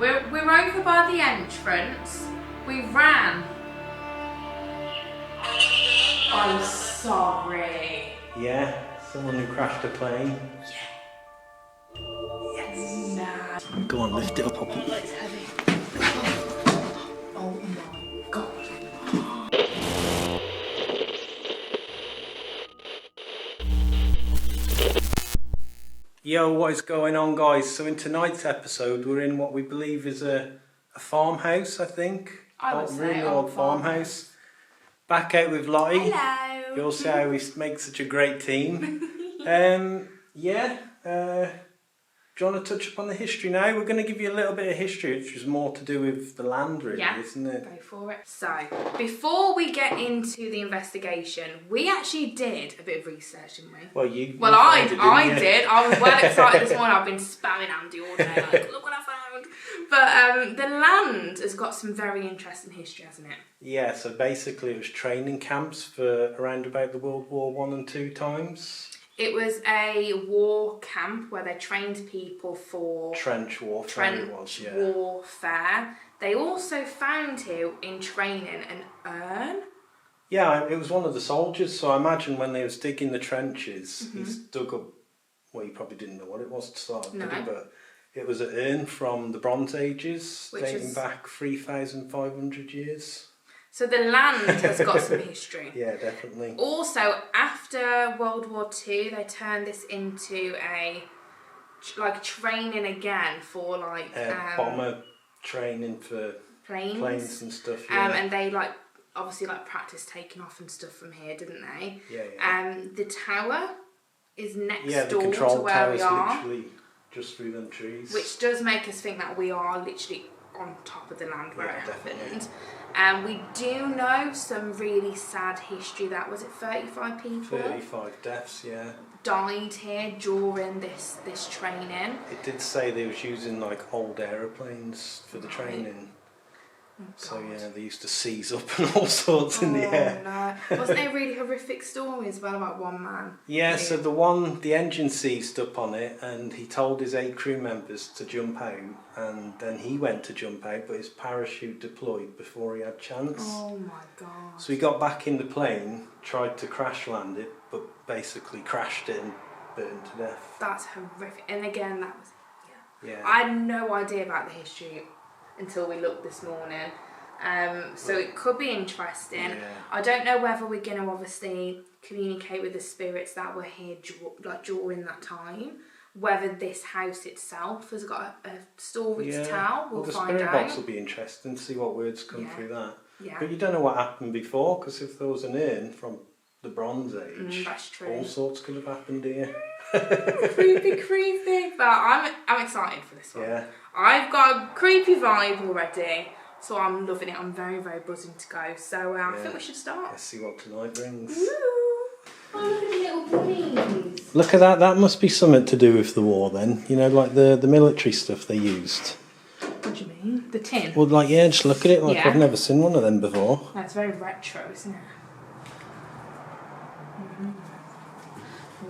We're over by the entrance. We ran. I'm sorry. Yeah, someone who crashed a plane. Yeah. Yes. Nah. Go on, lift it up. It's heavy. Oh my god. Yo, what is going on, guys? So in tonight's episode, we're in what we believe is a farmhouse, I think. I would say really old farmhouse. Back out with Lottie. Hello. You'll see how we make such a great team. Do you want to touch upon the history now? We're going to give you a little bit of history, which is more to do with the land, really, isn't it? Go for it. So, before we get into the investigation, we actually did a bit of research, didn't we? Well, I did. I was well excited this morning. I've been spamming Andy all day, like, look what I found. But the land has got some very interesting history, hasn't it? Yeah, so basically it was training camps for around about the World War I and II times. It was a war camp where they trained people for trench warfare. Warfare. They also found here in training an urn. Yeah, it was one of the soldiers. So I imagine when they was digging the trenches, he's dug up. Well, you probably didn't know what it was to start, did he? But it was an urn from the Bronze Ages, dating back 3,500 years. So the land has got some history. Yeah, definitely. Also, after World War II, they turned this into a training again for bomber training for planes and stuff. Yeah. And they obviously practice taking off and stuff from here, didn't they? Yeah. The tower is next door to where we are. Yeah, the control tower is literally just through them trees. Which does make us think that we are literally on top of the land where it happened. We do know some really sad history. That was it, 35 people? 35 deaths, yeah. Died here during this training. It did say they was using old aeroplanes for the training. Oh, so yeah, they used to seize up and all sorts in the air. No. Wasn't there a really horrific story as well about one man? Yeah, so the engine seized up on it and he told his 8 crew members to jump out, and then he went to jump out but his parachute deployed before he had chance. Oh my god. So he got back in the plane, tried to crash land it, but basically crashed it and burned to death. That's horrific. And again, that was... Yeah. I had no idea about the history until we looked this morning. So it could be interesting. Yeah. I don't know whether we're going to obviously communicate with the spirits that were here during that time. Whether this house itself has got a story to tell, we'll find out. The spirit box will be interesting to see what words come through that. Yeah. But you don't know what happened before, because if there was an urn from the Bronze Age, that's true. All sorts could have happened here. creepy. But I'm excited for this one. Yeah. I've got a creepy vibe already, so I'm loving it. I'm very, very buzzing to go. So I think we should start. Let's see what tonight brings. Woo! Oh, look at the little bunnies. Look at that. That must be something to do with the war then. You know, like the military stuff they used. What do you mean? The tin? Well, just look at it. I've never seen one of them before. That's very retro, isn't it?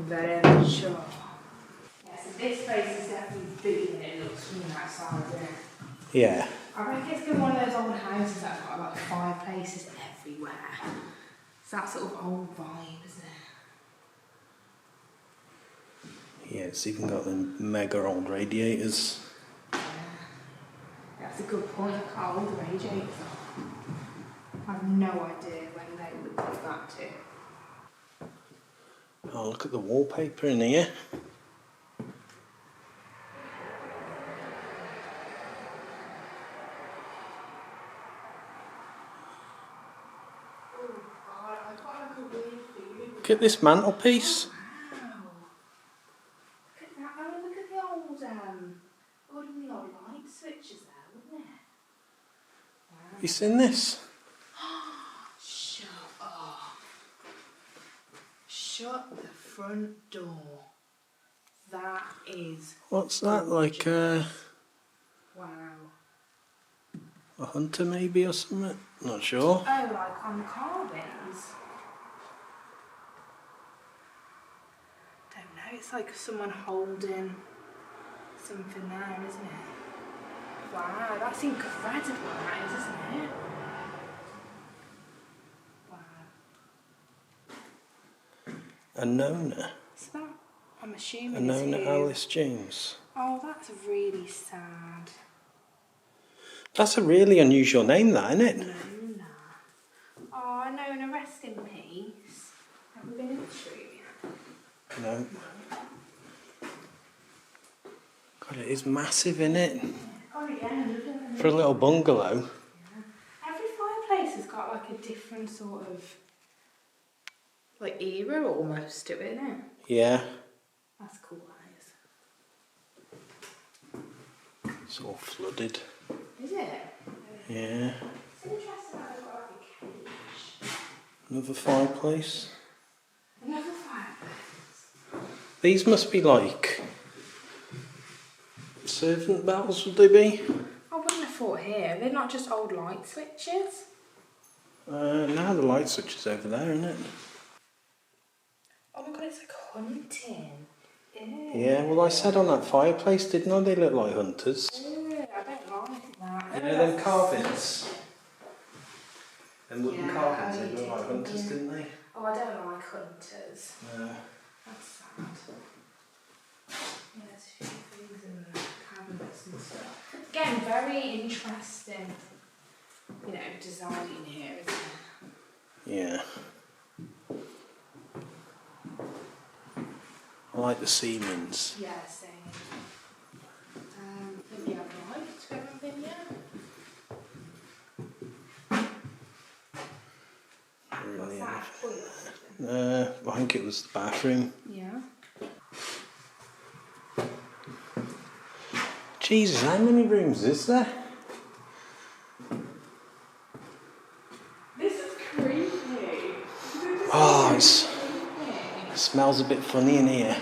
Very retro. Yeah, so this place is definitely bigger than it looks from the outside, isn't it? Yeah. I reckon it's going to be one of those old houses that's got fireplaces everywhere. It's that sort of old vibe, isn't it? Yeah, it's even got them mega old radiators. Yeah. That's a good point. Look how old the radiators are. I have no idea when they would do that too. Oh, look at the wallpaper in here. Look at this mantelpiece. Wow. Look at that. Oh, look at the old light switches there, wouldn't it? Wow. Have you seen this? Shut up. Shut the front door. That is... What's that, like Wow. a hunter maybe or something? Not sure. Oh, like on the carvings? Don't know, it's like someone holding something there, isn't it? Wow, that's incredible, that is, isn't it? Wow. Anona. Is that, I'm assuming Anona it's Alice James. Oh, that's really sad. That's a really unusual name, that, isn't it? Nona. Oh, Nona, rest in peace. Have we been in this room yet? No. God, it is massive, isn't it? Oh, yeah. For a little bungalow. Yeah. Every fireplace has got like a different sort of like era almost to it, isn't it? Yeah. That's cool, that is. It's all flooded. Is it? Yeah. It's interesting that they've got like a cage. Another fireplace. Another fireplace. These must be like servant bells, would they be? I wouldn't have thought here. They're not just old light switches. Now the light switch is over there, isn't it? Oh my god, it's like hunting. Ew. Yeah, well I said on that fireplace, didn't I? They look like hunters. Ew, I don't like that. You know them carvings? Them wooden Yeah, carvings, I they look like do. hunters, didn't they? Oh, I don't like hunters. No. That's sad. Yeah, there's a few things in the cabinets and stuff. Again, very interesting, you know, design here, isn't it? Yeah. I like the ceilings. Yeah, same. Think you have a light? We haven't been yet? What's that? Toilet? I think it was the bathroom. Yeah. Jesus, how many rooms is there? This is creepy. Oh, it smells a bit funny in here.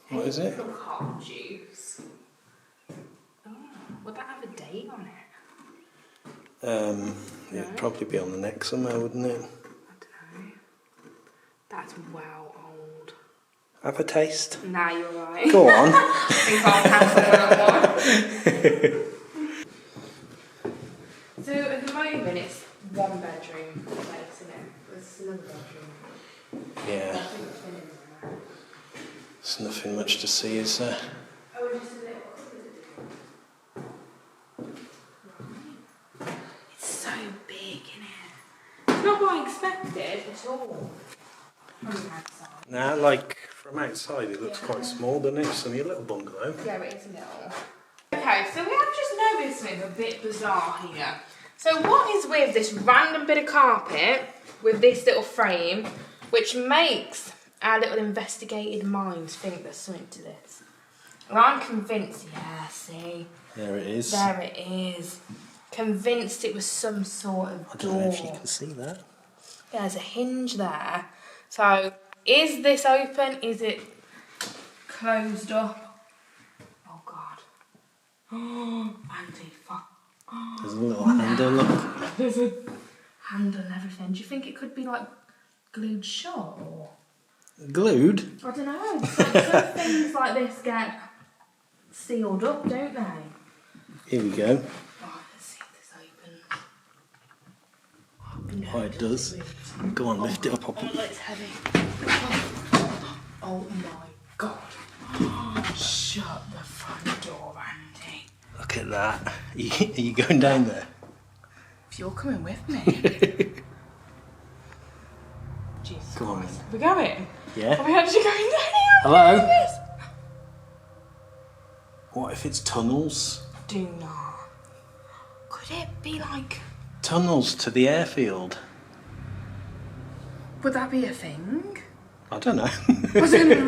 What is it? Hot juice. Oh, would that have a date on it? It'd probably be on the neck somewhere, wouldn't it? I don't know. That's well old. Have a taste. Nah, you're right. Go on. I think I'll pass on that one. So at the moment it's one bedroom place, isn't it? There's another bedroom. Yeah. I think it's been in there. There's nothing much to see, is there? Oh, just a little. It's so big, isn't it? It's not what I expected at all. From the outside. Now, like, from outside it looks quite small, doesn't it? It's only a little bungalow. Yeah, it is a little. Okay, so we have just noticed something a bit bizarre here. So what is with this random bit of carpet with this little frame, which makes our little investigated minds think there's something to this? And I'm convinced, yeah, see? There it is. There it is. Convinced it was some sort of I door. don't know if you can see that. Yeah, there's a hinge there. So, is this open? Is it closed up? Oh God. Oh, Andy, fuck. Oh, There's a little handle, look. there's a handle and everything. Do you think it could be like glued shut or? Glued? I don't know. Some things like this get sealed up, don't they? Here we go. Oh, let's see if this opens. Oh, it does. Go on, lift it up. Oh, it's heavy. Oh my God. Shut the front door, Andy. Look at that. Are you going down there? If you're coming with me. Jesus Go on Christ. then. Are we going? Yeah. Are we actually going down here? Hello? What if it's tunnels? Do not. Could it be like... Tunnels to the airfield? Would that be a thing? I don't know. I don't know.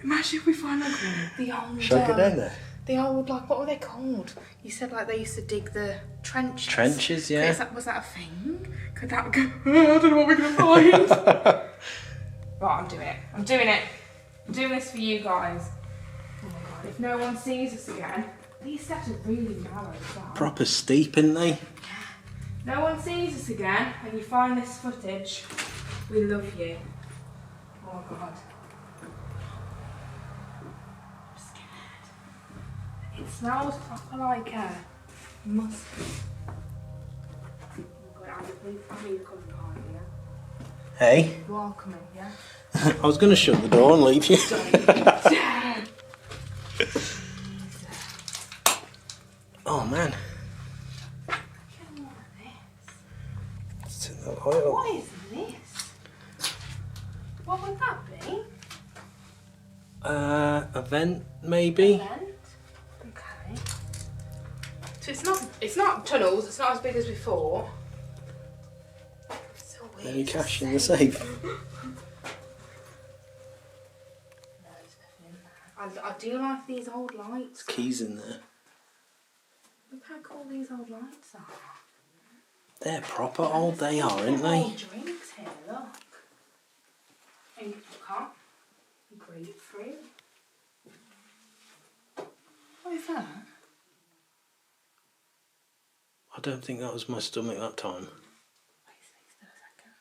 Imagine if we find like the old... Shall I go down there? The old, like, what were they called? You said like they used to dig the trenches. Trenches, yeah. Was that a thing? Could that go... I don't know what we're going to find. Right, I'm doing it. I'm doing it. I'm doing this for you guys. Oh my God, if no one sees us again. These steps are really narrow as well. Proper steep, aren't they? Yeah. no one sees us again and you find this footage, we love you. Oh God. I'm scared. It smells proper like musk. Oh God, Andy, please tell me you're coming behind me, yeah? Hey? You are coming, yeah? I was going to shut the door and leave you. Oh man. It's in the oil. What is this? What would that be? A vent maybe? A vent? Okay. So it's not tunnels, it's not as big as before. It's so weird. Any cash in the safe? No, there's nothing in there. I do like these old lights. Keys in there. Look how cool these old lights are. They're proper old, they are, aren't they? Old drinks here, look. And cup, grapefruit. What is that? I don't think that was my stomach that time. Wait still a second.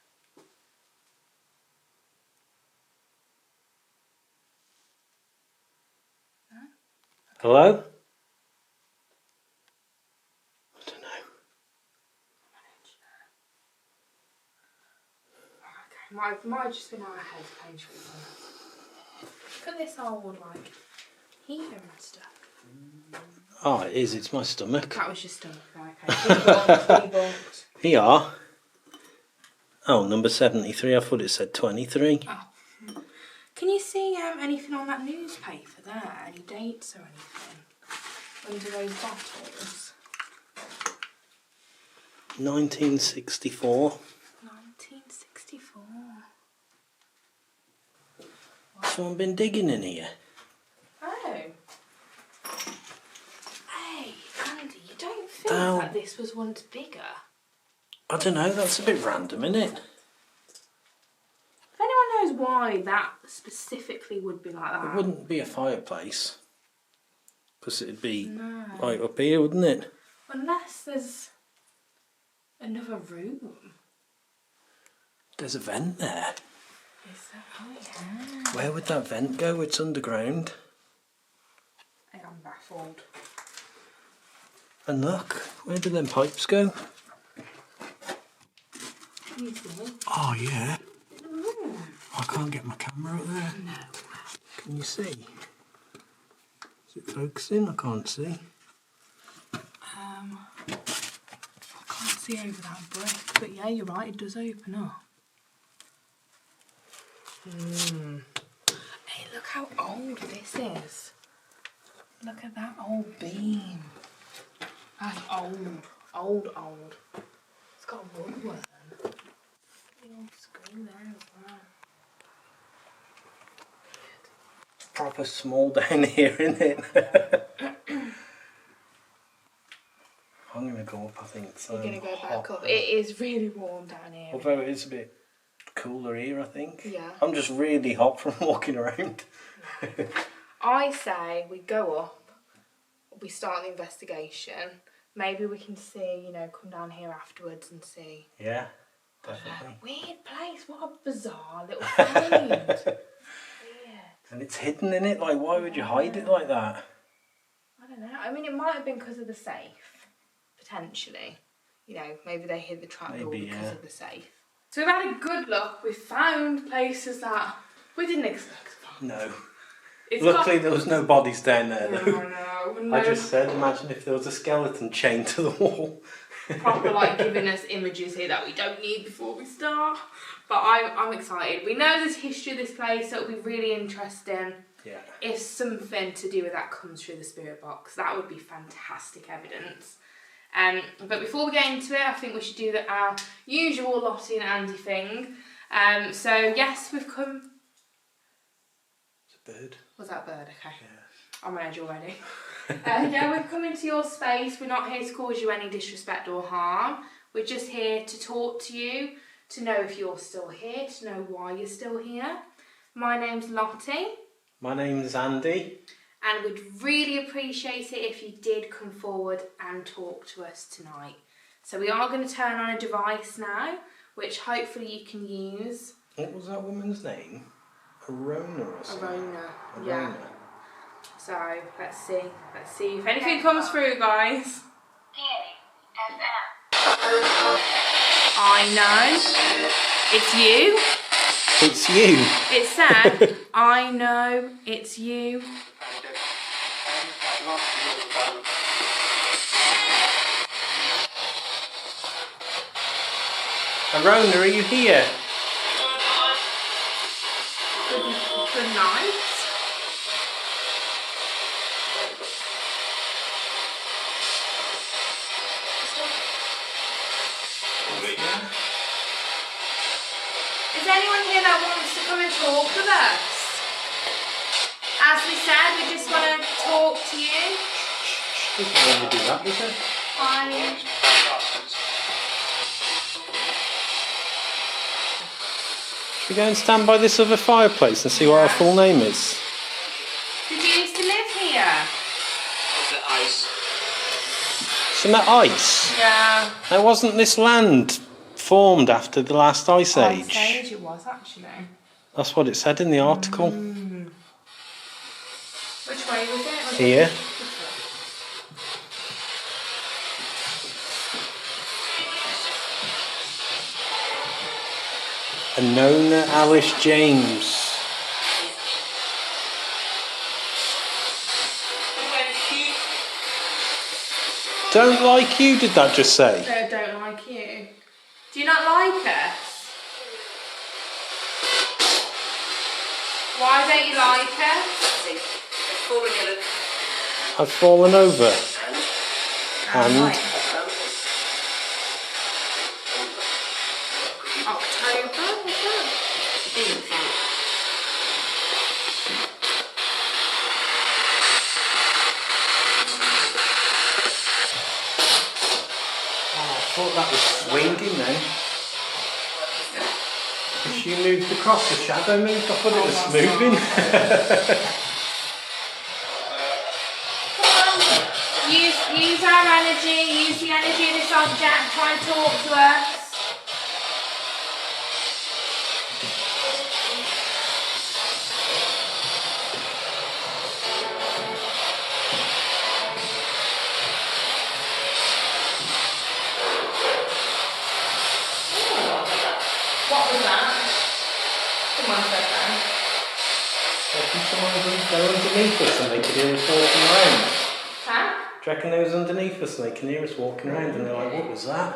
Huh? Hello? I don't know. Okay, might have just been our head page. Look at this old heater and stuff. Oh, it is, it's my stomach. That was your stomach, okay. Here. Oh, number 73, I thought it said 23. Oh. Can you see anything on that newspaper there? Any dates or anything? Under those bottles? 1964. 1964. Someone been digging in here? Oh. Hey, Andy, you don't think that this was once bigger? I don't know, that's a bit random, isn't it? If anyone knows why that specifically would be like that. It wouldn't be a fireplace. Because it'd be right up here, wouldn't it? Unless there's another room. There's a vent there. Is there? Oh, yeah. Where would that vent go? It's underground. I'm baffled. And look, where do them pipes go? Can you see? Oh yeah. I can't get my camera up there. No. Can you see? Is it focusing? I can't see. I can't see over that brick, but yeah, you're right, it does open up. Hey, look how old this is. Look at that old beam. That's old. It's got a woodworm. Big old screw there as well. Proper small down here, isn't it? I'm going to go up, I think. So You're going to go back up. It is really warm down here. Although it is a bit cooler here, I think. Yeah. I'm just really hot from walking around. I say we go up, we start the investigation. Maybe we can see, come down here afterwards and see. Yeah, definitely. Weird place. What a bizarre little find. Weird. And it's hidden in it. Like, why would you hide it like that? I don't know. I mean, it might have been because of the safe, potentially. Maybe they hid the trapdoor because of the safe. So we've had a good look. We've found places that we didn't expect to find. No. Luckily, there was no bodies down there, though. No. I just said, imagine if there was a skeleton chained to the wall. Proper giving us images here that we don't need before we start. But I'm excited. We know there's history of this place, so it'll be really interesting. Yeah. If something to do with that comes through the spirit box, that would be fantastic evidence. But before we get into it, I think we should do our usual Lottie and Andy thing. So yes, we've come. It's a bird. Was that a bird? Okay. Yeah. I'm on edge already. Yeah, we've come into your space. We're not here to cause you any disrespect or harm. We're just here to talk to you, to know if you're still here, to know why you're still here. My name's Lottie. My name's Andy. And we'd really appreciate it if you did come forward and talk to us tonight. So we are going to turn on a device now, which hopefully you can use. What was that woman's name? Arona or something? Arona, yeah. So let's see if anything comes through, guys. I know. It's you. It's you. It said, I know it's you. Arona, are you here? Good night. Is there anyone here that wants to come and talk with us? As we said, we just want to talk to you. Doesn't want to do that, does it? Fine. Should we go and stand by this other fireplace and see what our full name is? Did you used to live here? The ice. Isn't that ice? Yeah. Now, wasn't this land formed after the last ice age? Ice age it was, actually. That's what it said in the article. Which way was it? Was Here. it? Anona Alice James. Don't like you, did that just say? They don't like you. Do you not like us? Why don't you like us? I've fallen over. And Right. October, was that? I thought that was swinging then. If she moved across, the shadow moved. I thought it was moving. Use our energy, use the energy of this object, try and talk to us. What was that? Someone said that. Can someone go underneath us and they could hear us walking around? Huh? Do you reckon they was underneath us and they can hear us walking around and they're like, what was that?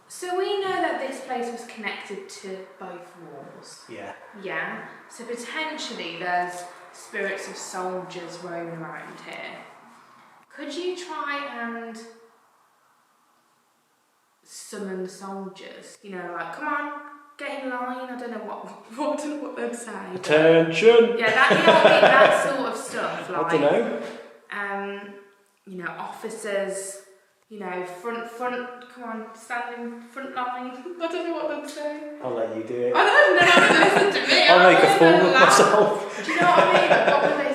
So we know that this place was connected to both walls. Yeah. Yeah. So potentially there's spirits of soldiers roaming around here. Could you try and summon the soldiers? You know, like, come on, get in line. I don't know what they'd say. Attention! Yeah, that sort of stuff. Like, I don't know. You know, officers. You know, front, come on, stand in front line. I don't know what they'd say. I'll let you do it. I don't know, listen to me. I'll make a fool of myself. Do you know what I mean? Like, what would they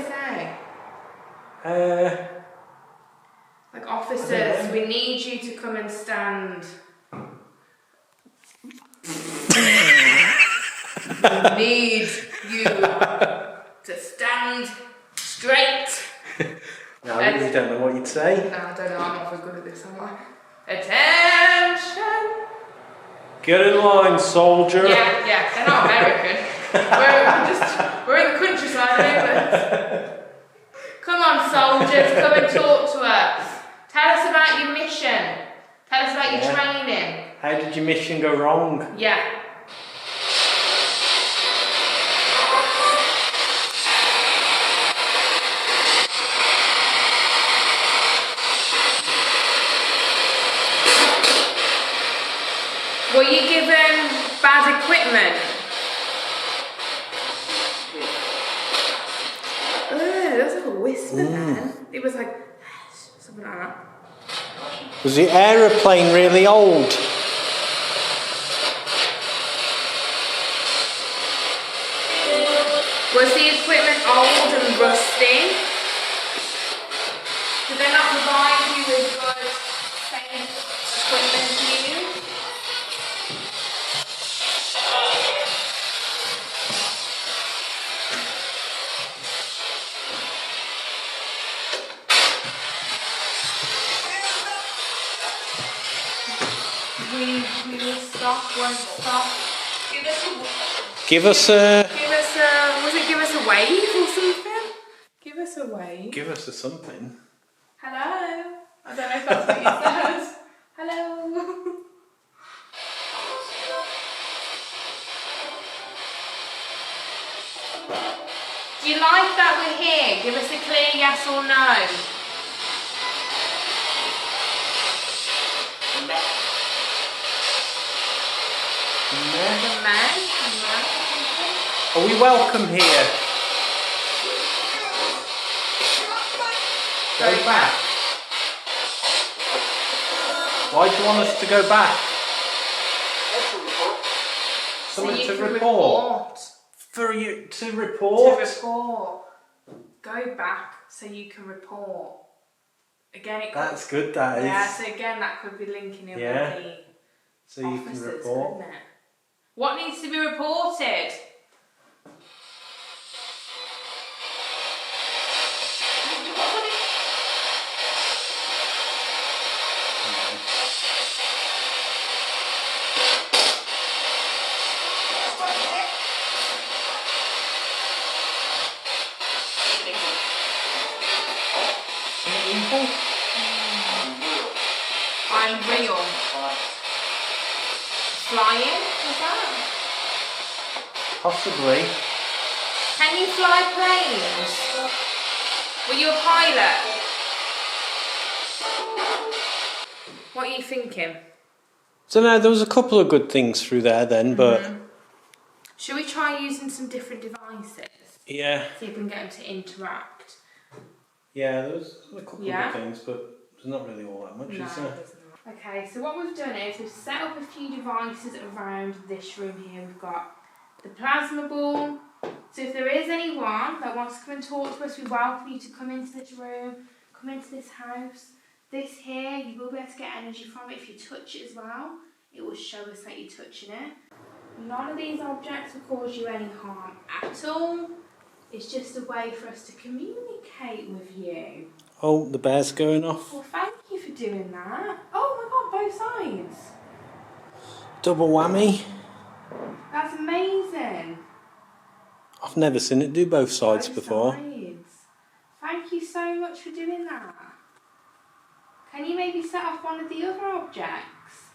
say? Like, officers, we need you to come and stand. We need you to stand straight. No, I really don't know what you'd say. No, I don't know, I'm not very good at this, am I? Attention! Get in line, soldier. Yeah, they're not American. we're in the countryside, England. Come on, soldiers, come and talk to us. Tell us about your mission. Tell us about your training. How did your mission go wrong? Yeah. Were you given bad equipment? There was like a whisper then. It was like something like that. Was the aeroplane really old? Was the equipment old and rusty? Did they not provide you with good equipment used. We will stop, won't stop. Give us a wave or something? Give us a wave. Give us a something. Hello? I don't know if that's what it says. Hello? Do you like that we're here? Give us a clear yes or no. Are we welcome here? Go back. Why do you want us to go back? Something to report. For you to report? To report. Go back so you can report. Again, it could, that's good, that is. Yeah, so again, that could be linking in with the so you officers, can report. couldn't it? What needs to be reported? I'm real. Flying? What's that? Possibly. Can you fly planes? Were you a pilot? What are you thinking? So now there was a couple of good things through there then, but should we try using some different devices? yeah. See if we can get them to interact. Yeah, there was a couple of things, but there's not really all that much, is there? Okay, so what we've done is we've set up a few devices around this room here. We've got the plasma ball. So if there is anyone that wants to come and talk to us, we welcome you to come into this room, come into this house. This here, you will be able to get energy from it. If you touch it as well, it will show us that you're touching it. None of these objects will cause you any harm at all. It's just a way for us to communicate with you. Oh, the bear's going off. Well, thank you for doing that. Oh my god, both sides. Double whammy. That's amazing. I've never seen it do both sides before. Sides. Thank you so much for doing that. Can you maybe set off one of the other objects?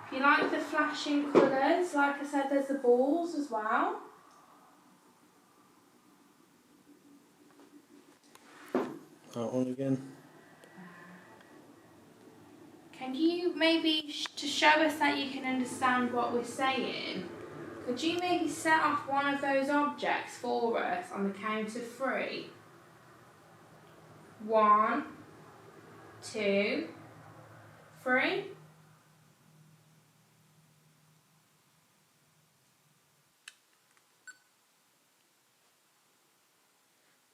If you like the flashing colours, like I said, there's the balls as well. That one again. Can you maybe, to show us that you can understand what we're saying, could you maybe set off one of those objects for us on the count of 3? 1, 2, 3.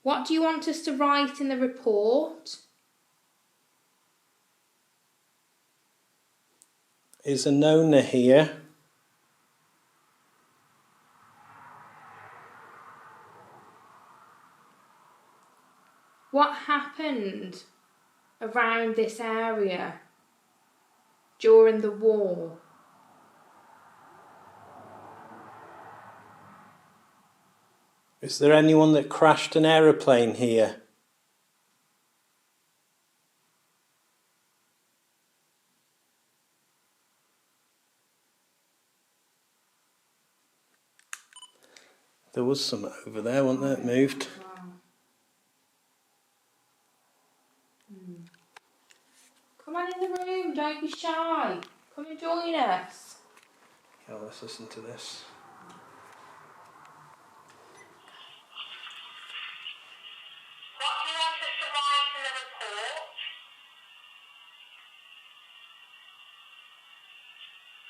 What do you want us to write in the report? Is a Nona here? What happened around this area during the war? Is there anyone that crashed an aeroplane here? There was some over there, wasn't there? It moved. Come on in the room, don't be shy. Come and join us. Yeah, let's listen to this. What do you want us to write in the report?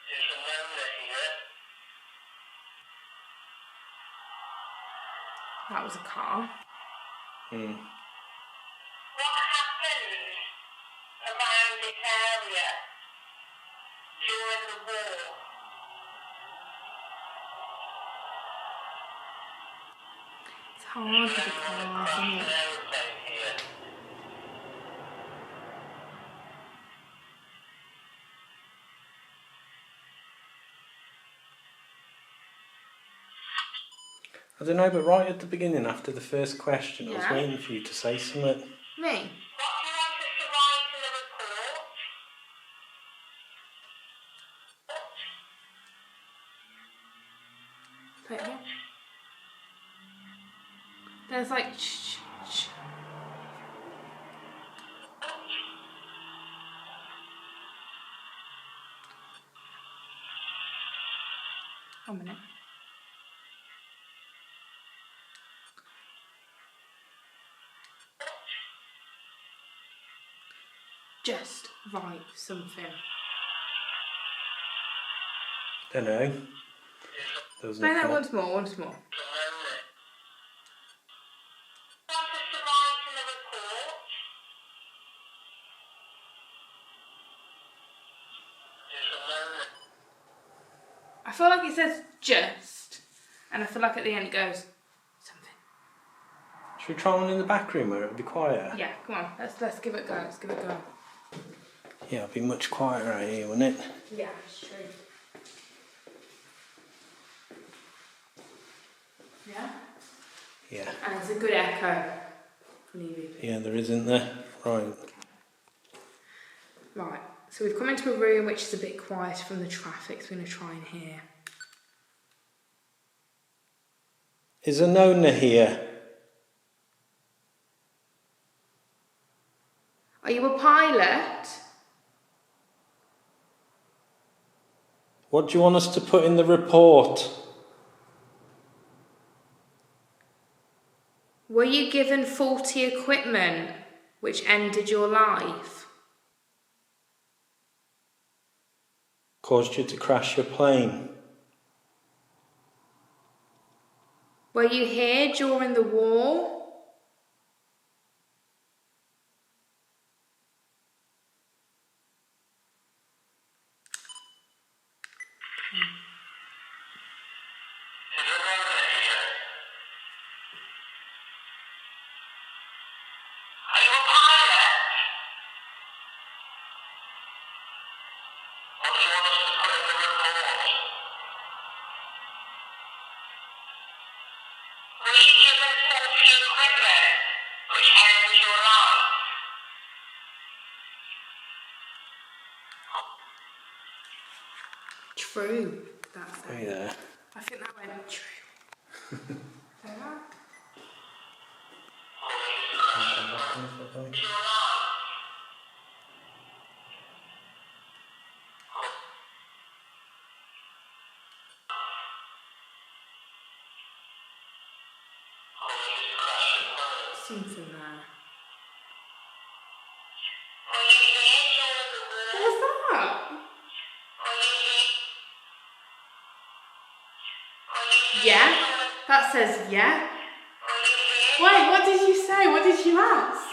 There's a Nona here. That was a car. What happened around this area during the war. It's hard with the cars, isn't it? Aeroplane here. I don't know, but right at the beginning, after the first question, I was Yeah. waiting for you to say something. Me? What do you want us to write in the report? Put it here. There's like ch. 1 minute. Just write something. Don't know. There was Say that nothing. once more. What do you want us to write in the report? I feel like it says just, and I feel like at the end it goes something. Should we try one in the back room where it'll be quieter? Yeah, come on. Let's give it a go. Let's give it a go. Yeah, it'll be much quieter out here, wouldn't it? Yeah, it's true. Yeah. Yeah. And it's a good echo from EVP. Yeah, there isn't there. Right. Right. So we've come into a room which is a bit quieter from the traffic. So we're going to try and hear. Is a Nona here? Are you a pilot? What do you want us to put in the report? Were you given faulty equipment which ended your life? Caused you to crash your plane? Were you here during the war? Are you a pilot? What do you want us to put in the report? Were you given faulty equipment which ended your life? True. That's Oh, it. yeah. I think that went true. Say that? Something there. Were you here during the war? What was that? Yeah. That says yeah. Wait, what did you say? What did you ask?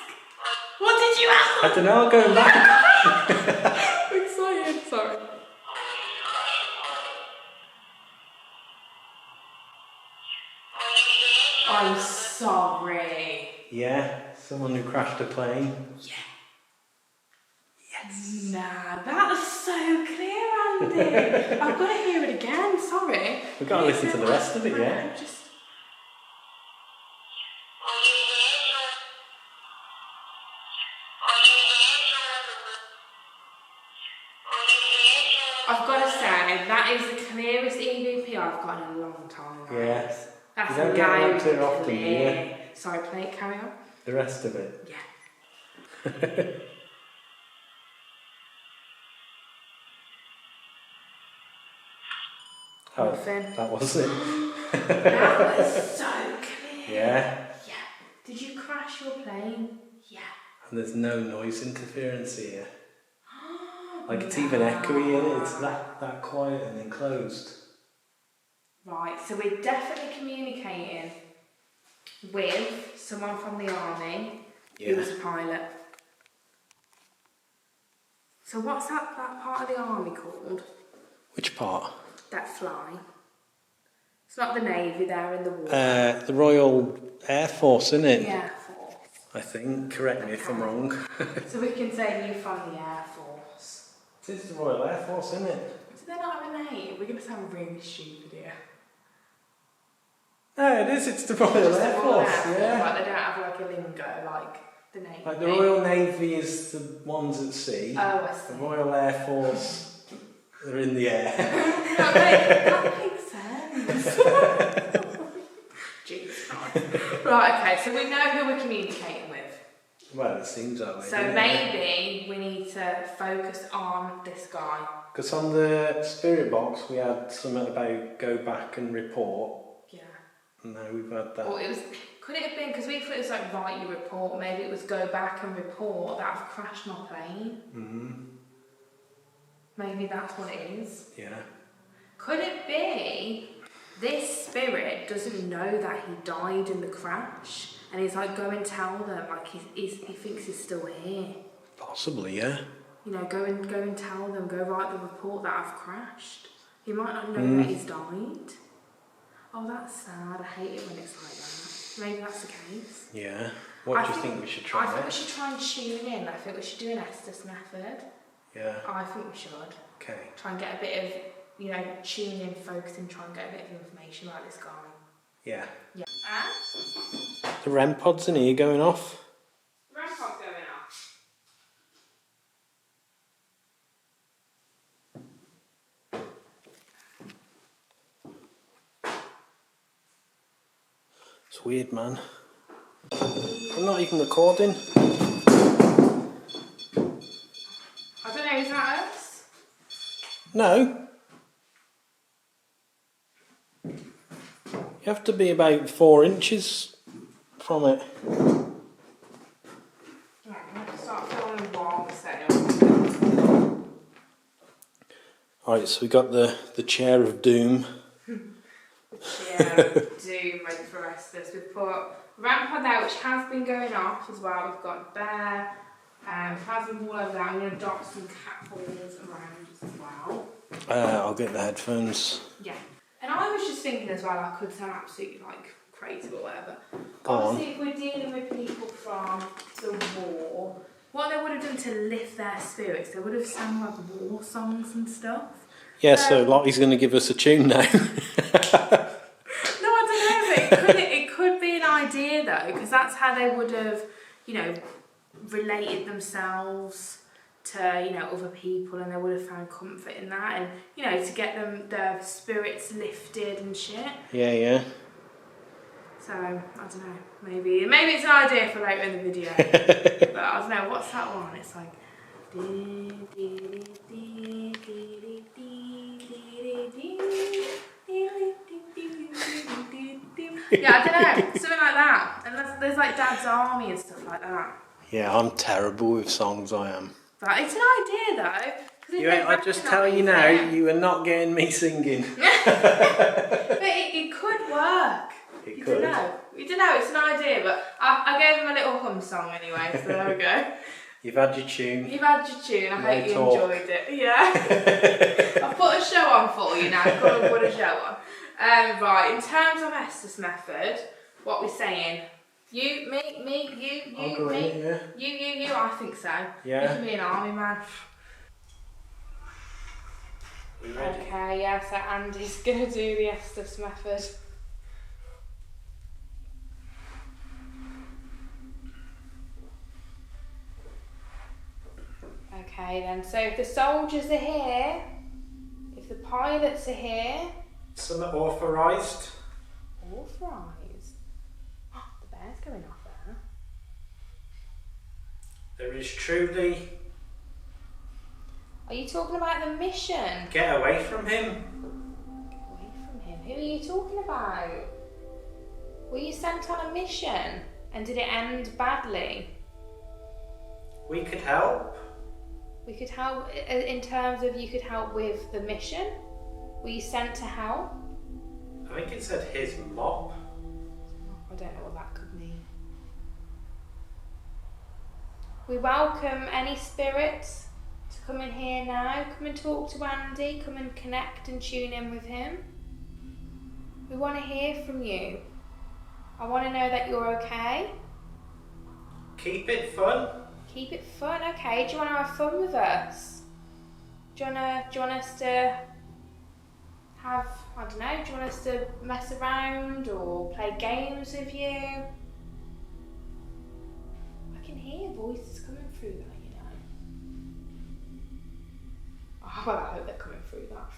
What did you ask? I don't know, I'll go back. I'm excited, sorry. I'm sorry. Yeah, someone who crashed a plane. Nah, that was so clear, Andy. I've got to hear it again, sorry. We've got to listen to the rest of it, yeah? I've got to say, that is the clearest EVP I've got in a long time. Yeah. guys. That's You don't get loud that clear and often, do you? clear. Sorry, play it, carry on. The rest of it. Yeah. Oh, Nothing. that was it. That was so clear. Yeah. Yeah. Did you crash your plane? Yeah. And there's no noise interference here. Like it's even echoey in it. It's that quiet and enclosed. Right, so we're definitely communicating with someone from the army who was a pilot. So what's that part of the army called? Which part? That fly. It's not the Navy there in the war. The Royal Air Force, isn't it? The Air Force. I think. Correct me if I'm wrong. So we can say you from the Air Force. It is the Royal Air Force, isn't it? Do they not have a name? We're going to sound really stupid here. No, it is. It's the Royal Air Force. Yeah. Like they don't have like a lingo like the Navy. Like the Royal Navy is the ones at sea. Oh, I see. The Royal Air Force, they're in the air. That makes sense. Jeez. Right, okay, so we know who we're communicating with. Well, it seems that way. So maybe we need to focus on this guy. Because on the spirit box we had something about go back and report. Yeah. No, we've had that. Or it was, could it have been, because we thought it was like write your report, maybe it was go back and report that I've crashed my plane. Maybe that's what it is. Yeah. Could it be this spirit doesn't know that he died in the crash and he's like, go and tell them, like he thinks he's still here. Possibly, yeah. You know, go and tell them, go write the report that I've crashed. He might not know that he's died. Oh, that's sad. I hate it when it's like that. Maybe that's the case. Yeah. What do you think we should try? I think we should try and tune in. I think we should do an Estes method. Yeah. I think we should. Okay. Try and get a bit of, you know, tune in, focus and try and get a bit of information about this guy. Yeah. Yeah. The REM pods in here going off. REM pod going off. It's weird, man. I'm not even recording. I don't know, is that us? No. You have to be about 4 inches from it. Right, I'm going to start filming while we're setting up. Alright, so we got the chair of doom. Yeah, doom ready for Estes. We've put REM pod there, which has been going off as well. We've got bear, plasma all over there. I'm going to dot some cat balls around as well. I'll get the headphones. Yeah. And I was just thinking as well, I could sound absolutely like crazy or whatever. Go on. Obviously, if we're dealing with people from the war, what they would have done to lift their spirits, they would have sang like war songs and stuff. Yeah, so Lottie's going to give us a tune now. No, I don't know, but it could be an idea though, because that's how they would have, you know, related themselves to, you know, other people, and they would have found comfort in that, and, you know, to get them their spirits lifted and shit. Yeah, yeah. So I don't know, maybe it's an idea for later in the video. But I don't know, what's that one? It's like yeah, I don't know, something like that. And there's like Dad's Army and stuff like that. Yeah, I'm terrible with songs, I am. But it's an idea though. I just tell you now, you are not getting me singing. But it could work. It could. You don't know, it's an idea, but I gave him a little hum song anyway, so there we go. You've had your tune. You've had your tune, I hope you talk. enjoyed it. Yeah. I've put a show on for you now, come and put a show on. Right, in terms of Estes method, what we're saying, you, me, you, me, yeah. you, I think so. Yeah. You can be an army man. We ready? Okay, yeah, so Andy's going to do the Estes method. Okay then, so if the soldiers are here, if the pilots are here... Some are authorised. Authorised? Oh, the bear's going off there. There is truly... Are you talking about the mission? Get away from him. Get away from him. Who are you talking about? Were you sent on a mission? And did it end badly? We could help. We could help in terms of you could help with the mission? Were you sent to help? I think it said his mop. I don't know what that could mean. We welcome any spirits to come in here now. Come and talk to Andy. Come and connect and tune in with him. We want to hear from you. I want to know that you're okay. Keep it fun. Keep it fun, okay. Do you want to have fun with us? Do you want us to have, I don't know, do you want us to mess around or play games with you? I can hear voices coming through that, you know. Oh, well, I hope they're coming through that.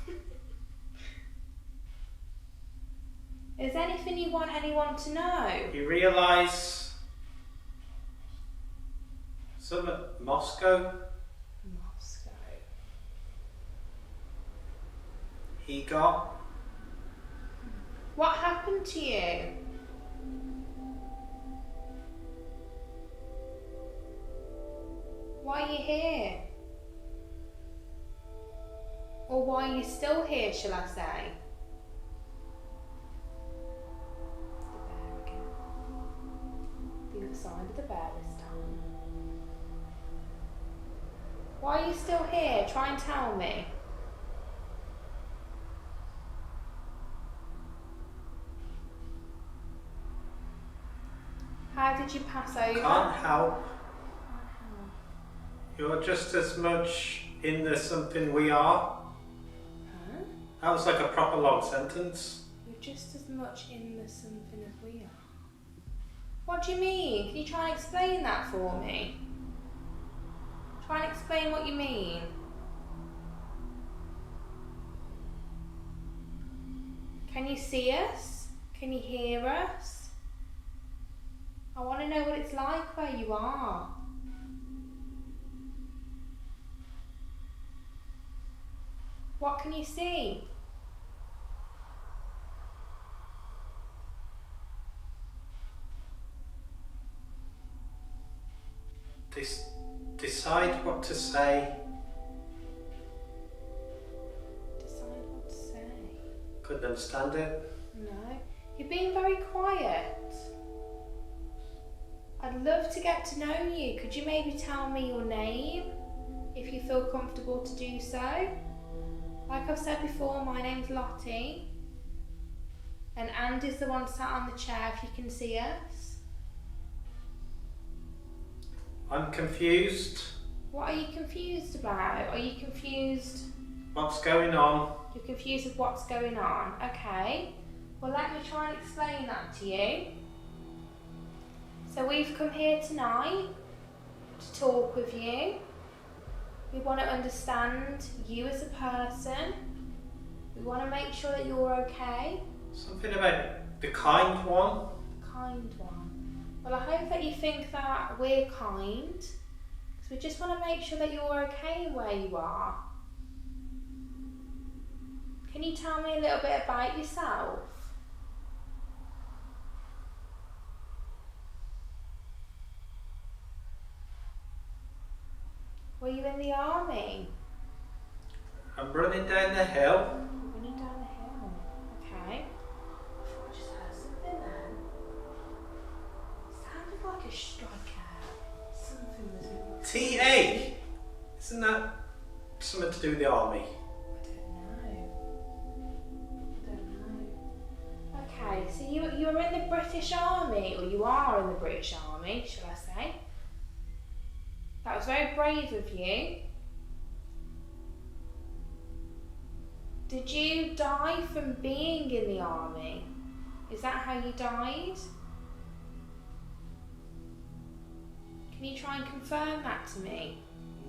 Is there anything you want anyone to know? You realise some at Moscow. He got. What happened to you? Why are you here? Or why are you still here, shall I say? The bear again. The other side of the bear this time. Why are you still here? Try and tell me. How did you pass over? Can't help. You're just as much in the something we are. Huh? That was like a proper long sentence. You're just as much in the something as we are. What do you mean? Can you try and explain that for me? Try and explain what you mean. Can you see us? Can you hear us? I want to know what it's like where you are. What can you see? Decide what to say. Decide what to say. Couldn't understand it. No. You're being very quiet. I'd love to get to know you. Could you maybe tell me your name, if you feel comfortable to do so? Like I've said before, my name's Lottie. And Andy's the one sat on the chair, if you can see us. I'm confused. What are you confused about? Are you confused? What's going on? You're confused with what's going on. Okay. Well, let me try and explain that to you. So we've come here tonight to talk with you. We want to understand you as a person. We want to make sure that you're okay. Something about the kind one. The kind one. Well, I hope that you think that we're kind, because we just want to make sure that you're okay where you are. Can you tell me a little bit about yourself? Were you in the army? I'm running down the hill. Running down the hill. Okay. I thought I just heard something then. It sounded like a striker. Something was in TA! Isn't that something to do with the army? I don't know. Okay, so you were in the British Army, or you are in the British Army, shall I say? That was very brave of you. Did you die from being in the army? Is that how you died? Can you try and confirm that to me?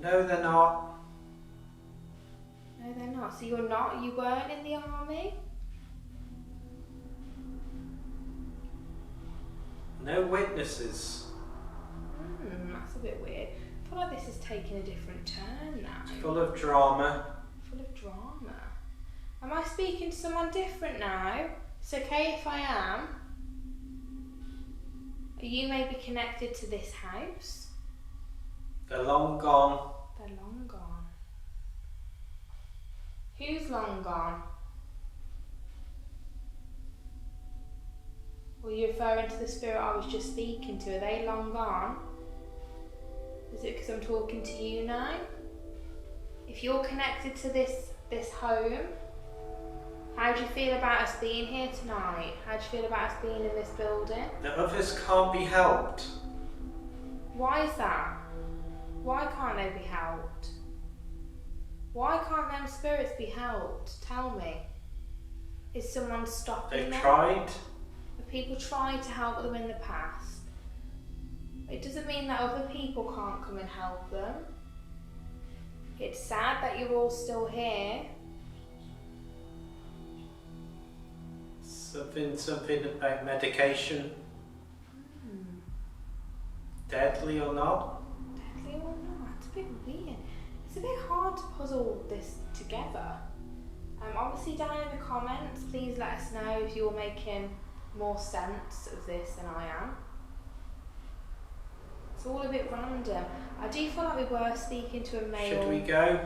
No, they're not. No, they're not. So you weren't in the army? No witnesses. That's a bit weird. I feel like this is taking a different turn now. It's full of drama. Full of drama. Am I speaking to someone different now? It's okay if I am. Are you maybe connected to this house? They're long gone. They're long gone. Who's long gone? Were you referring to the spirit I was just speaking to? Are they long gone? Is it because I'm talking to you now? If you're connected to this home, how do you feel about us being here tonight? How do you feel about us being in this building? The others can't be helped. Why is that? Why can't they be helped? Why can't them spirits be helped? Tell me. Is someone stopping them? They've tried. Have people tried to help them in the past? It doesn't mean that other people can't come and help them. It's sad that you're all still here. Something about medication. Deadly or not? Deadly or not? It's a bit weird. It's a bit hard to puzzle this together. Obviously down in the comments, please let us know if you're making more sense of this than I am. It's all a bit random. I do feel like we were speaking to a male. Should we go?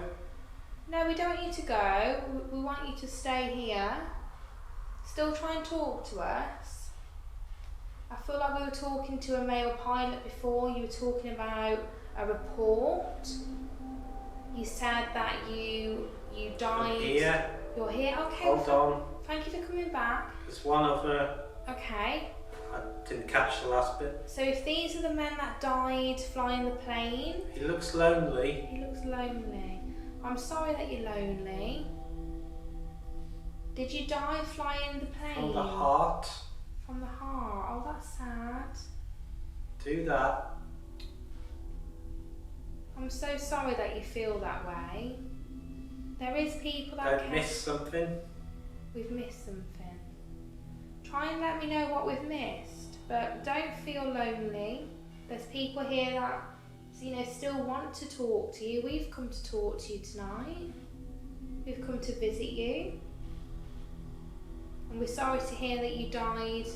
No, we don't want you to go. We want you to stay here. Still try and talk to us. I feel like we were talking to a male pilot before. You were talking about a report. You said that you died. I'm here. You're here? Okay. Hold on. Thank you for coming back. There's one other. Okay. I didn't catch the last bit. So if these are the men that died flying the plane. He looks lonely. He looks lonely. I'm sorry that you're lonely. Did you die flying the plane? From the heart. From the heart. Oh, that's sad. Do that. I'm so sorry that you feel that way. There is people that Don't miss something. We've missed something. Try and let me know what we've missed, but don't feel lonely. There's people here that, still want to talk to you. We've come to talk to you tonight. We've come to visit you. And we're sorry to hear that you died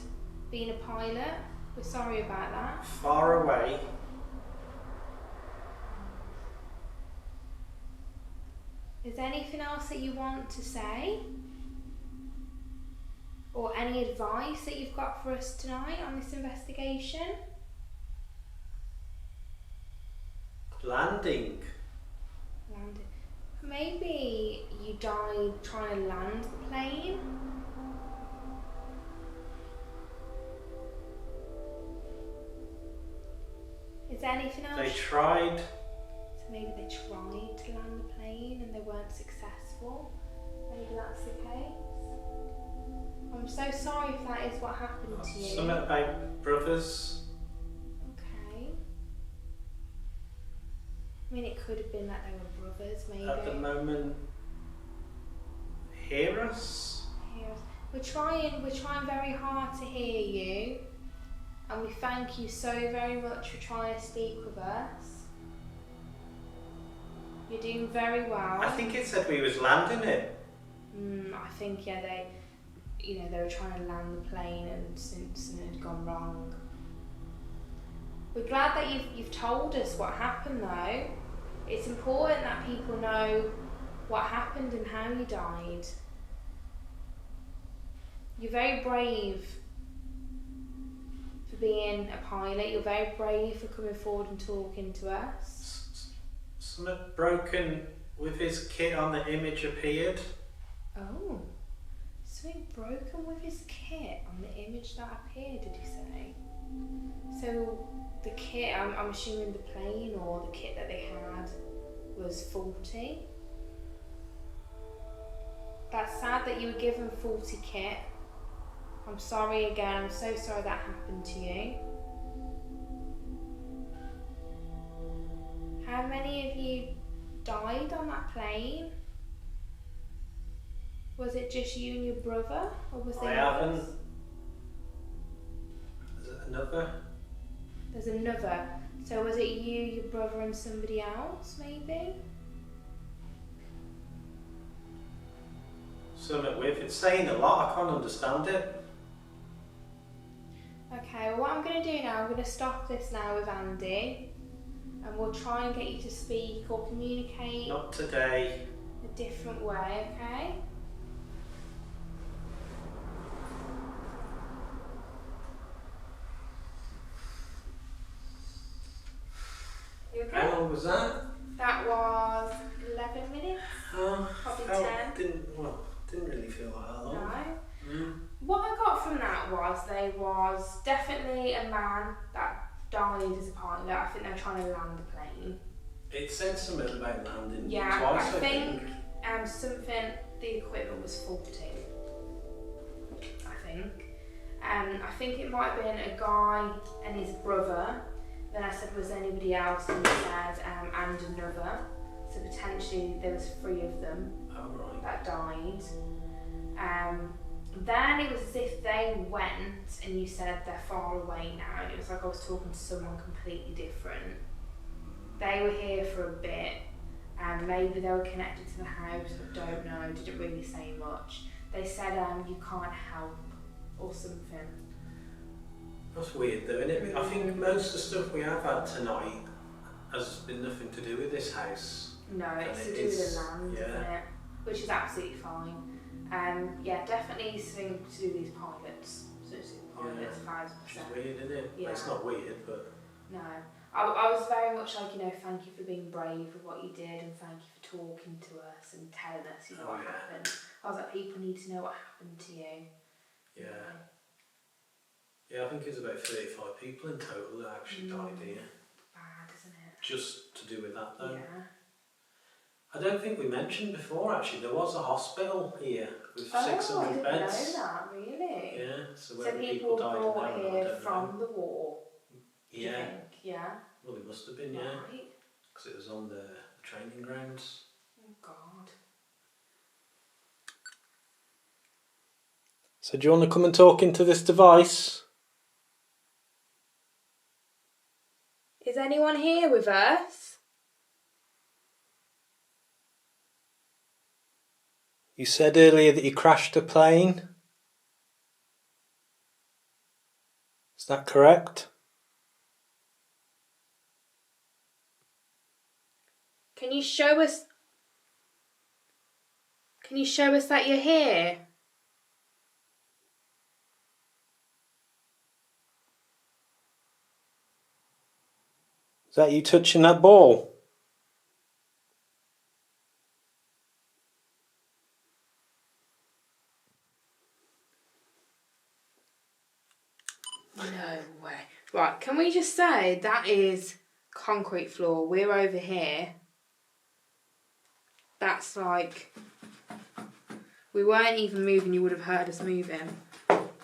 being a pilot. We're sorry about that. Far away. Is there anything else that you want to say? Or any advice that you've got for us tonight on this investigation? Landing. Maybe you died trying to land the plane? Is there anything else? They tried. So maybe they tried to land the plane and they weren't successful. Maybe that's the case. I'm so sorry if that is what happened to you. Something about brothers. Okay. I mean, it could have been that they were brothers, maybe. At the moment, hear us. We're trying very hard to hear you, and we thank you so very much for trying to speak with us. You're doing very well. I think it said we was landing it. I think they were trying to land the plane and something had gone wrong. We're glad that you've told us what happened though. It's important that people know what happened and how you died. You're very brave for being a pilot. You're very brave for coming forward and talking to us. Something broken with his kit on the image appeared. Oh. Something broken with his kit on the image that appeared, did you say? So the kit, I'm assuming the plane or the kit that they had was faulty. That's sad that you were given faulty kit. I'm sorry again, I'm so sorry that happened to you. How many of you died on that plane? Was it just you and your brother, or was there others? There's another. There's another. So was it you, your brother, and somebody else, maybe? Something with it's saying a lot. I can't understand it. Okay. Well, what I'm going to do now, I'm going to stop this now with Andy, and we'll try and get you to speak or communicate. Not today. A different way, okay? You okay? How long was that? That was 11 minutes. Didn't really feel like that long. No. Mm. What I got from that was there was definitely a man that died as a pilot. I think they were trying to land the plane. It said something about landing Yeah, twice, I think something, the equipment was faulty. I think. I think it might have been a guy and his brother. Then I said, was anybody else? And he said, and another. So potentially there was 3 of them that died. Then it was as if they went and you said they're far away now. It was like I was talking to someone completely different. They were here for a bit, and maybe they were connected to the house. I don't know. Didn't really say much. They said you can't help or something. That's weird though, isn't it? I think most of the stuff we have had tonight has been nothing to do with this house. No, it's to do with the land, isn't it? Which is absolutely fine. Yeah, definitely something to do with these pilots. So it's pilots, 1,000%. Which is weird, isn't it? Yeah. It's not weird, but... No. I was very much like, thank you for being brave with what you did, and thank you for talking to us and telling us what happened. I was like, people need to know what happened to you. Yeah. Yeah, I think it's about 35 people in total that actually died here. Bad, isn't it? Just to do with that though. Yeah. I don't think we mentioned before actually, there was a hospital here with 600 beds. I didn't know that, really? Yeah, so So where the people died in brought there, here from the war, do you Yeah. think? Yeah. Well, it must have been, yeah. Right. Because it was on the training grounds. Oh, God. So do you want to come and talk into this device? Is anyone here with us? You said earlier that you crashed a plane. Is that correct? Can you show us that you're here? Is that you touching that ball? No way. Right, can we just say that is concrete floor, we're over here. That's like, we weren't even moving, you would have heard us moving.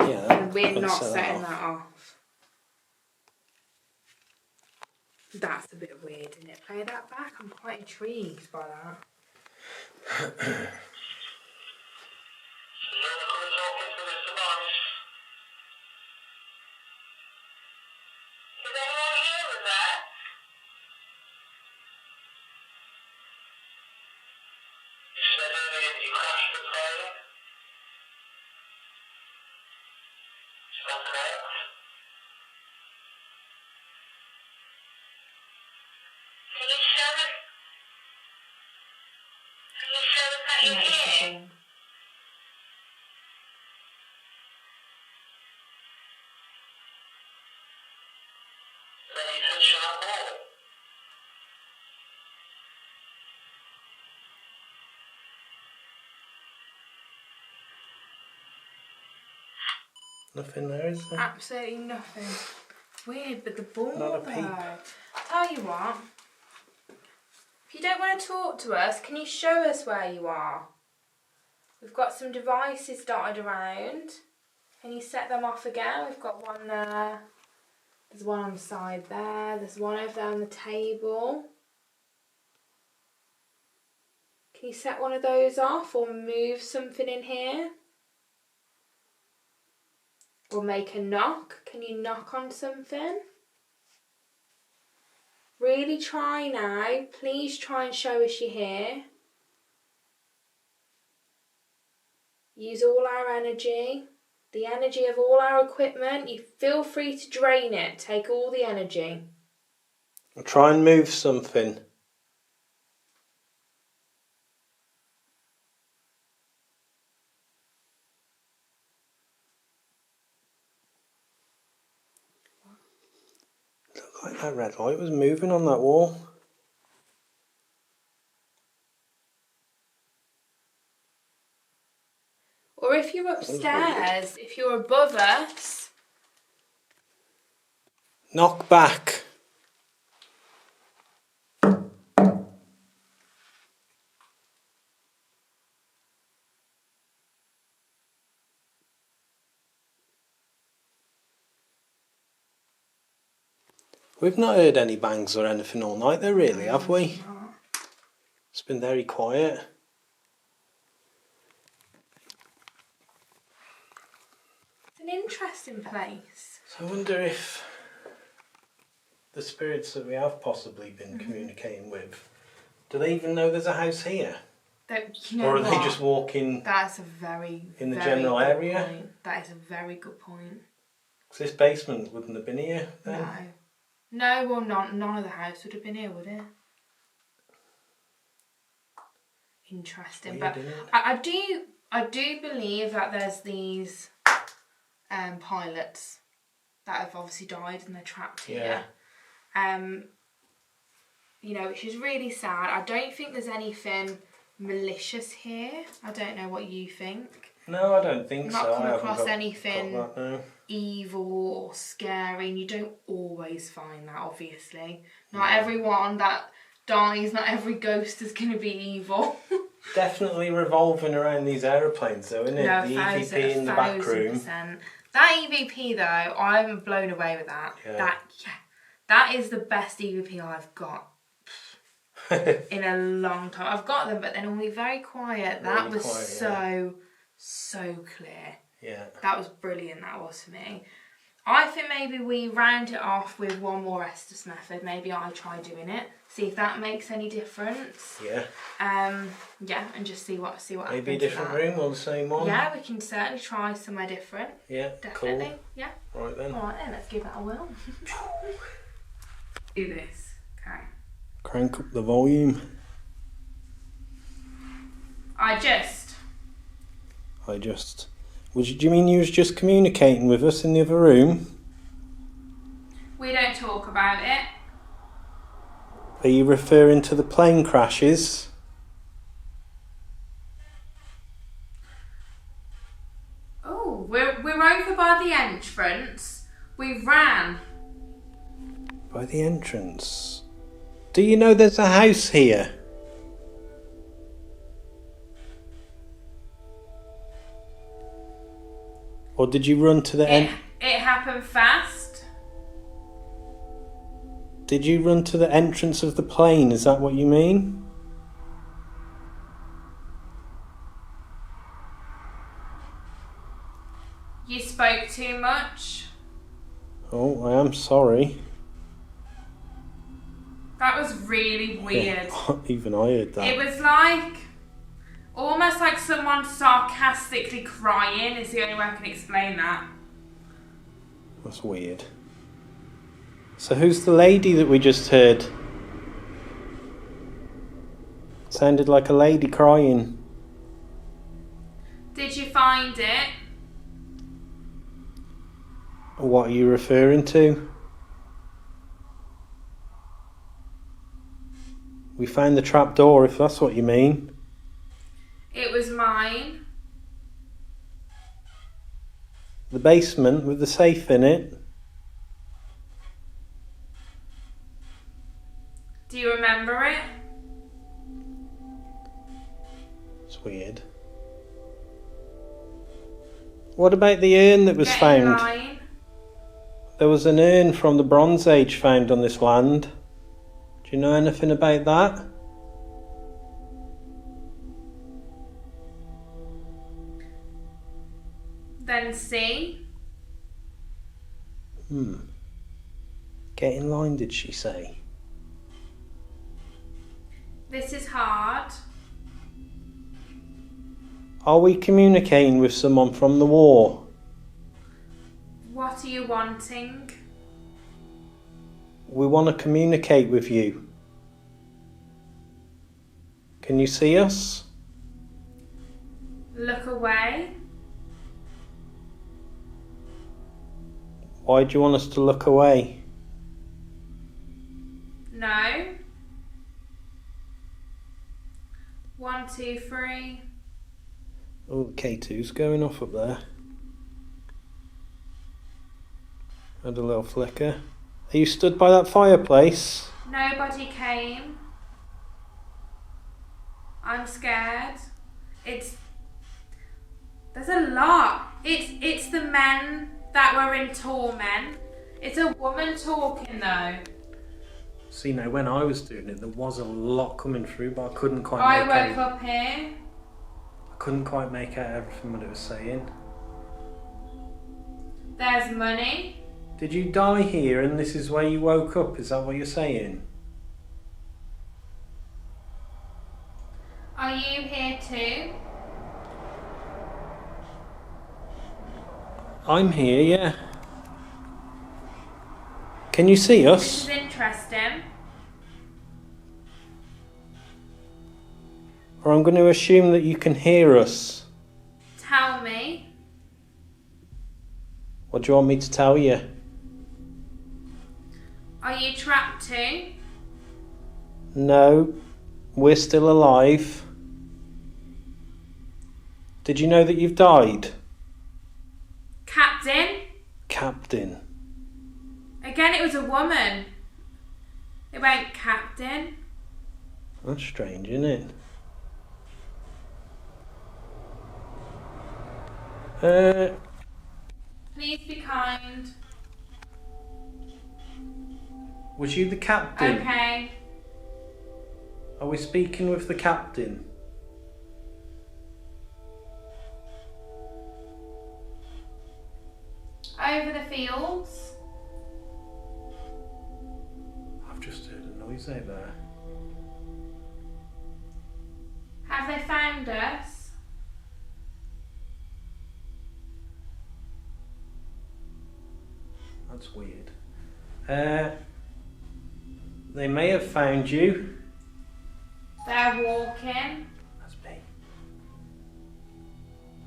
Yeah. And we're not setting that off. That's a bit weird, isn't it? Play that back, I'm quite intrigued by that. Nothing there, is there? Absolutely nothing. Weird, but the ball Not a peep. though. Tell you what, if you don't want to talk to us, can you show us where you are? We've got some devices dotted around. Can you set them off again? We've got one there. There's one on the side there. There's one over there on the table. Can you set one of those off or move something in here? Or make a knock? Can you knock on something? Really try now. Please try and show us you're here. Use all our energy. The energy of all our equipment. You feel free to drain it. Take all the energy. I'll try and move something. Looked like that red light was moving on that wall. Or if you're upstairs, if you're above us. Knock back. We've not heard any bangs or anything all night though, really, have we? It's been very quiet. It's an interesting place. So I wonder if the spirits that we have possibly been communicating with, do they even know there's a house here? Or are they just walking That's a very, in the very general good area? point. That is a very good point. Because this basement wouldn't have been here then. No. No, well, none of the house would have been here, would it? Interesting. Weird, But isn't it? I do believe that there's these pilots that have obviously died and they're trapped here. You know, which is really sad. I don't think there's anything malicious here. I don't know what you think. No, I don't think so. Not come I haven't across got anything that, no. evil or scary, and you don't always find that, obviously. Not everyone that dies, not every ghost is going to be evil. Definitely revolving around these aeroplanes though, isn't it? No, the EVP in the back room. 1000%. That EVP though, I'm blown away with that. Yeah. That is the best EVP I've got in a long time. I've got them, but they're normally very quiet. That Really was quiet, so clear. Yeah. That was brilliant, that was for me. I think maybe we round it off with one more Estes method. Maybe I try doing it, see if that makes any difference. Yeah. Yeah, and just see what happens. Maybe a different room or the same one? Yeah, we can certainly try somewhere different. Yeah, Definitely. cool. Yeah. Right then. Alright then, let's give that a whirl. Do this. Okay. Crank up the volume. Do you mean you was just communicating with us in the other room? We don't talk about it. Are you referring to the plane crashes? Oh, we're over by the entrance. We ran. By the entrance. Do you know there's a house here? Or did you run to the It happened fast. Did you run to the entrance of the plane? Is that what you mean? You spoke too much. Oh, I am sorry. That was really weird. Yeah, even I heard that. It was like, almost like someone sarcastically crying is the only way I can explain that. That's weird. So who's the lady that we just heard? Sounded like a lady crying. Did you find it? What are you referring to? We found the trap door, if that's what you mean. It was mine. The basement with the safe in it. Do you remember it? It's weird. What about the urn that was Get in found? line. There was an urn from the Bronze Age found on this land. Do you know anything about that? Then see. Get in line, did she say? This is hard. Are we communicating with someone from the war? What are you wanting? We want to communicate with you. Can you see us? Look away. Why do you want us to look away? No. 1, 2, 3. Oh, K2's going off up there. Had a little flicker. Are you stood by that fireplace? Nobody came. I'm scared. There's a lot. It's the men that were in torment. It's a woman talking though. See, now when I was doing it, there was a lot coming through, but I couldn't quite I make woke up here. I couldn't quite make out everything what it was saying. There's money. Did you die here and this is where you woke up? Is that what you're saying? Are you here too? I'm here, yeah. Can you see This us? is interesting. Or I'm going to assume that you can hear us. Tell me. What do you want me to tell you? Are you trapped too? No, we're still alive. Did you know that you've died? Captain? Captain. Again, it was a woman. It went captain. That's strange, isn't it? Please be kind. Was you the captain? Okay. Are we speaking with the captain? Over the fields. I've just heard a noise out there. Have they found us? That's weird. They may have found you. They're walking. That's me.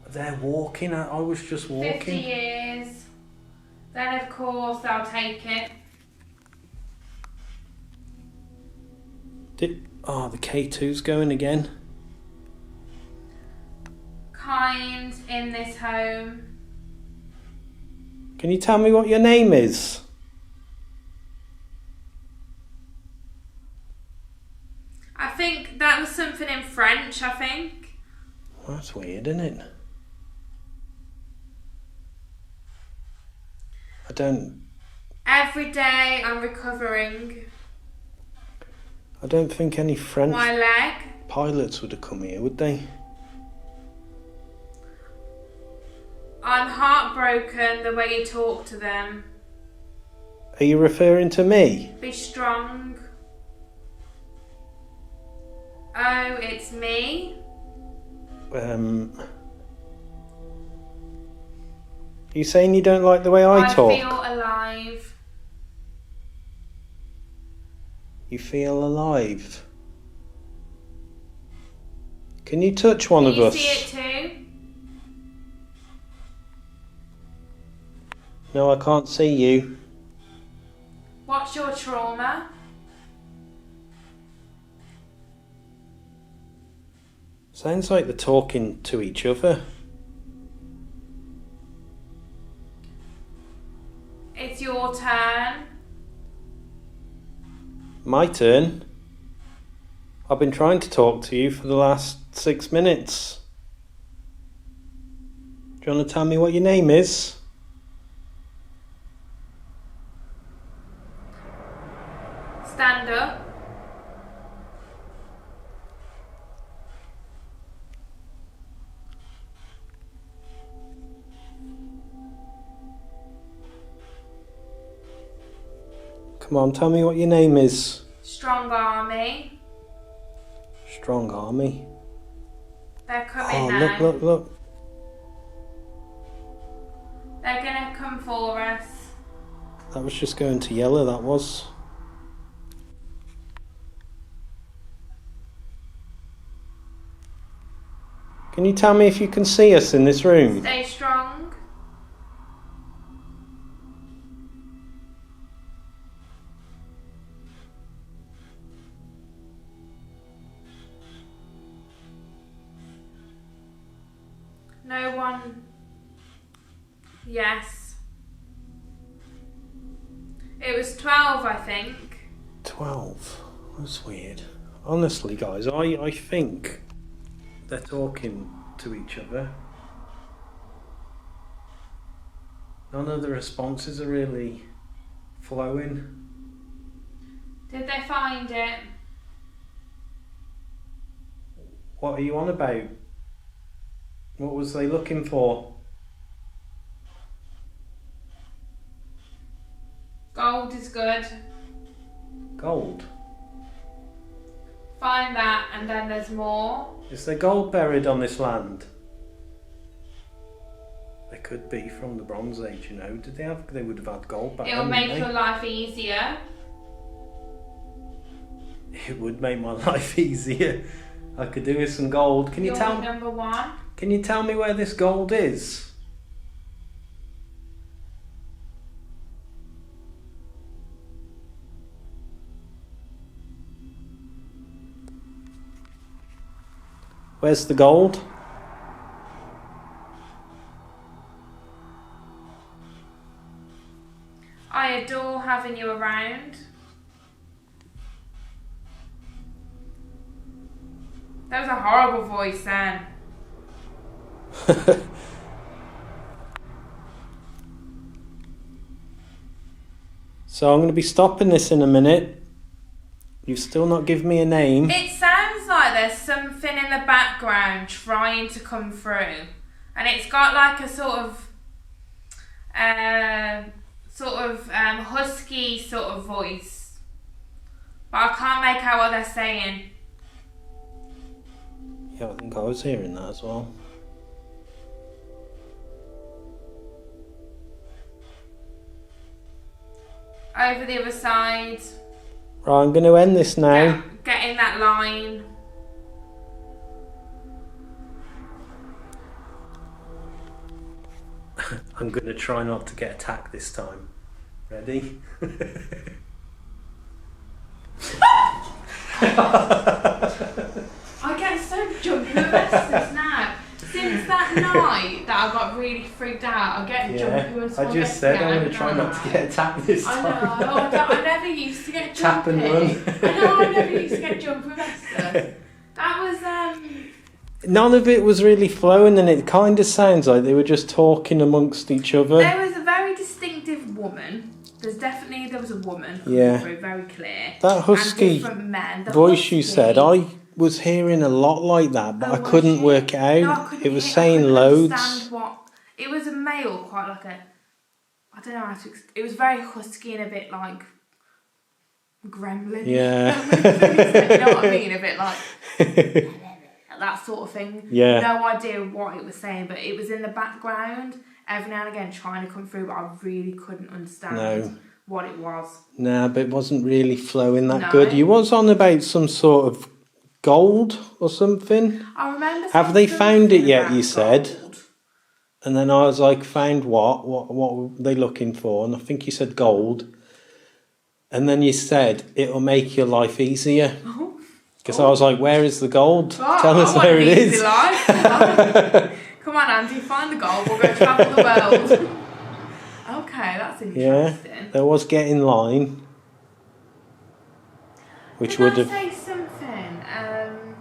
They're walking. I was just 50 walking. years. Then of course they'll take it. The K2's going again. Kind in this home. Can you tell me what your name is? I think that was something in French, I think. Well, that's weird, isn't it? Every day I'm recovering. I don't think any French My leg. pilots would have come here, would they? I'm heartbroken the way you talk to them. Are you referring to me? Be strong. Oh, it's me? You saying you don't like the way I talk? I feel alive. You feel alive? Can you touch one Can of you us? see it too? No, I can't see you. What's your trauma? Sounds like they're talking to each other. It's your turn. My turn? I've been trying to talk to you for the last 6 minutes. Do you want to tell me what your name is? Stand up. Come on, tell me what your name is. Strong army. Strong Army. They're coming Oh, now. look. They're gonna come for us. That was just going to yellow, that was. Can you tell me if you can see us in this room? Stay strong. No one. Yes. It was 12, I think. 12? That's weird. Honestly, guys, I think they're talking to each other. None of the responses are really flowing. Did they find it? What are you on about? What was they looking for? Gold is good. Gold? Find that, and then there's more. Is there gold buried on this land? There could be from the Bronze Age, you know. They would have had gold back then. It'll make wouldn't your life easier. they? It would make my life easier. I could do with some gold. Can you You're tell? number one. Can you tell me where this gold is? Where's the gold? I adore having you around. That was a horrible voice then. So I'm going to be stopping this in a minute. You've still not given me a name. It sounds like there's something in the background trying to come through. And it's got like a sort of husky sort of voice. But I can't make out what they're saying. Yeah, I think I was hearing that as well. Over the other side. Right, I'm going to end this now. Get in that line. I'm going to try not to get attacked this time. Ready? I get so jumpy with Estes now. Since that night that I got really freaked out, I get jumpy when someone I just gets said me I'm going out, to try not to don't get attacked this I time. know, I never used to get Tap jumpy. and run. I know, I never used to get jumpy with Estes. That was, None of it was really flowing, and it kind of sounds like they were just talking amongst each other. there was a very distinctive woman. There was a woman. Yeah. Very clear. That husky and different men. The voice you husky- said, I was hearing a lot like that, but Oh, I was couldn't it? work it out. No, I couldn't It was hear- I saying couldn't loads. understand what it was. A male, quite like a. I don't know how to. It was very husky and a bit like gremlin. Yeah. You know what I mean? A bit like that sort of thing. Yeah. No idea what it was saying, but it was in the background every now and again trying to come through, but I really couldn't understand what it was. Nah, but it wasn't really flowing that No. good. You was on about some sort of gold or something. I remember. Have they saying found it something yet, about you said? gold. And then I was like, found what? What were they looking for? And I think you said gold. And then you said, it'll make your life easier. Because I was like, where is the gold? Oh, Tell us I want where an it easy is. life. Come on, Andy, find the gold. We'll go travel the world. Okay, that's interesting. Yeah, there was get in line. Which Did would I have... say something?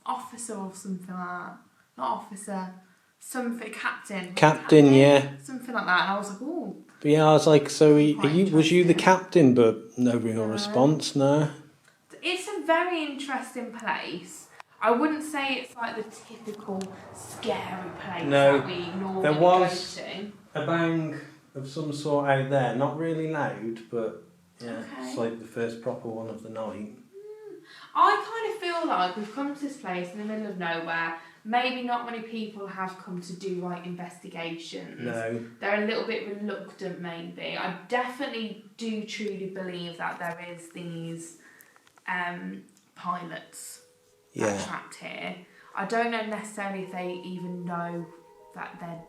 Officer or something like that. Not officer. Something, captain. Captain, yeah. Something like that. And I was like, ooh. But yeah, I was like, so was you the interesting. captain? But no real response, no. It's a very interesting place. I wouldn't say it's like the typical scary place No, that we normally there was- go to. A bang of some sort out there. Not really loud, but yeah, Okay. it's like the first proper one of the night. I kind of feel like we've come to this place in the middle of nowhere. Maybe not many people have come to do like investigations. No. They're a little bit reluctant, maybe. I definitely do truly believe that there is these pilots that are trapped here. I don't know necessarily if they even know that they're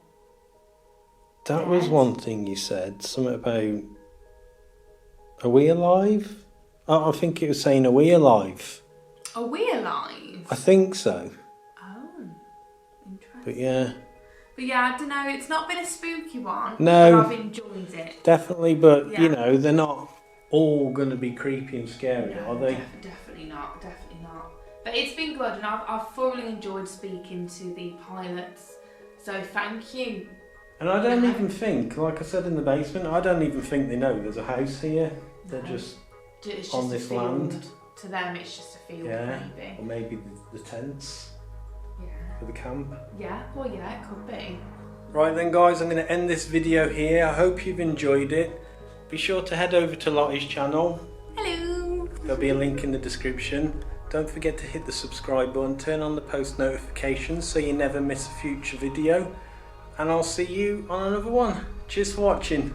That was dead. one thing you said. Something about... Are we alive? Oh, I think it was saying, are we alive? Are we alive? I think so. Oh. Interesting. But yeah. But yeah, I don't know, it's not been a spooky one. No. But I've enjoyed it. Definitely, but Yeah. you know, they're not all going to be creepy and scary, No, are they? Definitely not, definitely not. But it's been good, and I've thoroughly enjoyed speaking to the pilots. So thank you. And I don't even think, like I said in the basement, I don't even think they know there's a house here. They're just it's on just this a field. land. To them, it's just a field, Yeah, maybe. or maybe the tents for the camp. Yeah, well, yeah, it could be. Right then, guys, I'm going to end this video here. I hope you've enjoyed it. Be sure to head over to Lottie's channel. Hello. There'll be a link in the description. Don't forget to hit the subscribe button, turn on the post notifications so you never miss a future video. And I'll see you on another one. Cheers for watching.